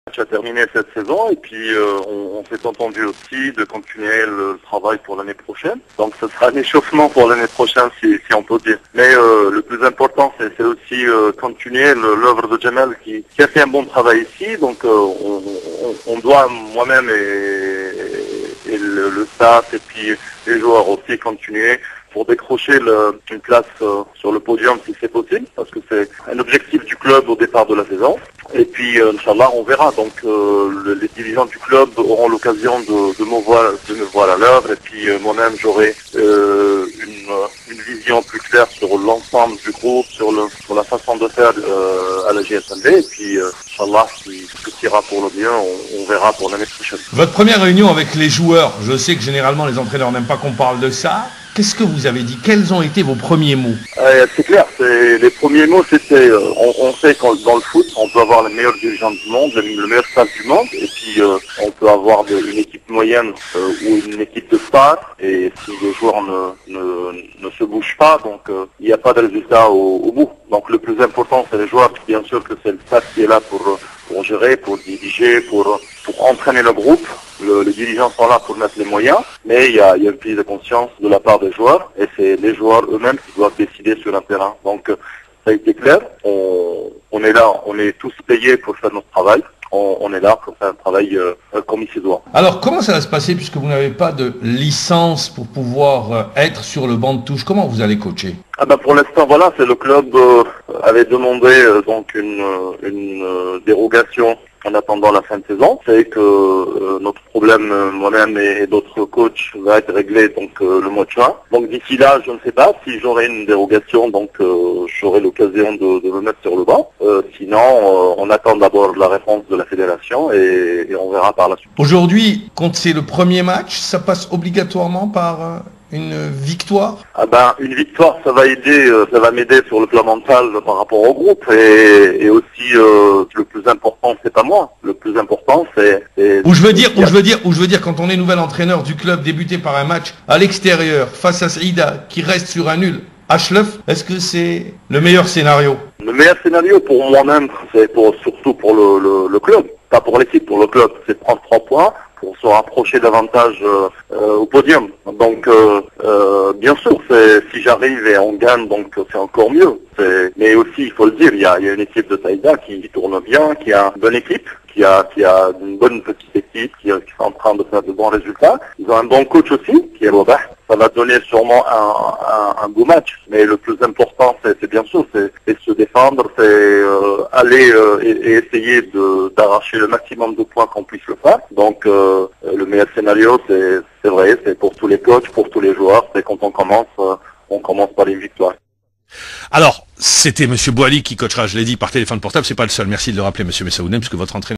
match a terminé cette saison et puis on s'est entendu aussi de continuer le travail pour l'année prochaine. Donc ce sera un échauffement pour l'année prochaine si on peut dire. Mais le plus important c'est aussi continuer l'œuvre de Jamal qui a fait un bon travail ici. Donc on doit moi-même et le staff et puis les joueurs aussi continuer pour décrocher une place sur le podium si c'est possible, parce que c'est un objectif du club au départ de la saison. Et puis, Inch'Allah, on verra. Donc, les dirigeants du club auront l'occasion de me voir à l'œuvre. Et puis, moi-même, j'aurai une vision plus claire sur l'ensemble du groupe, sur la façon de faire à la GSMB. Et puis, Inch'Allah, si tout ira pour le bien, on verra pour l'année prochaine. Votre première réunion avec les joueurs, je sais que généralement les entraîneurs n'aiment pas qu'on parle de ça. Qu'est-ce que vous avez dit? Quels ont été vos premiers mots? C'est clair, les premiers mots c'était, on sait que dans le foot, on peut avoir les meilleurs dirigeants du monde, le meilleur staff du monde, et puis on peut avoir une équipe moyenne ou une équipe de stars, et si les joueurs ne se bougent pas, donc il n'y a pas de résultat au bout. Donc le plus important c'est les joueurs, bien sûr que c'est le staff qui est là pour gérer, pour diriger, pour entraîner le groupe. Les dirigeants sont là pour mettre les moyens, mais il y a une prise de conscience de la part des joueurs, et c'est les joueurs eux-mêmes qui doivent décider sur un terrain. Donc ça a été clair, on est là, on est tous payés pour faire notre travail. On est là pour faire un travail comme il se doit. Alors, comment ça va se passer puisque vous n'avez pas de licence pour pouvoir être sur le banc de touche? Comment vous allez coacher? Pour l'instant, voilà, c'est le club avait demandé donc une dérogation en attendant la fin de saison. C'est que notre problème, moi-même et d'autres coachs, va être réglé donc le mois de juin. Donc d'ici là, je ne sais pas si j'aurai une dérogation, donc j'aurai l'occasion de me mettre sur le banc. Sinon, on attend d'abord la réponse de la fédération et on verra par la suite. Aujourd'hui, quand c'est le premier match, ça passe obligatoirement par une victoire? Une victoire, ça va aider, ça va m'aider sur le plan mental par rapport au groupe et aussi le plus important, c'est pas moi. Le plus important, c'est. Où je veux dire, quand on est nouvel entraîneur du club débuté par un match à l'extérieur face à Saïda qui reste sur un nul. H9, est-ce que c'est le meilleur scénario? Le meilleur scénario pour moi-même, c'est surtout pour le club, pas pour l'équipe, pour le club, c'est de prendre 3 points pour se rapprocher davantage au podium. Donc, bien sûr, si j'arrive et on gagne, donc c'est encore mieux. Mais aussi, il faut le dire, il y a une équipe de Saïda qui tourne bien, qui a une bonne équipe, qui a une bonne petite équipe, qui est en train de faire de bons résultats. Ils ont un bon coach aussi, qui est Robert. Ça va donner sûrement un beau match. Mais le plus important, c'est bien sûr, c'est se défendre, c'est aller et essayer d'arracher le maximum de points qu'on puisse le faire. Donc le meilleur scénario, c'est vrai, c'est pour tous les coachs, pour tous les joueurs, c'est quand on commence par une victoire. Alors, c'était Monsieur Boali qui coachera, je l'ai dit, par téléphone portable, c'est pas le seul. Merci de le rappeler, Monsieur Messaoudem, puisque votre entraîneur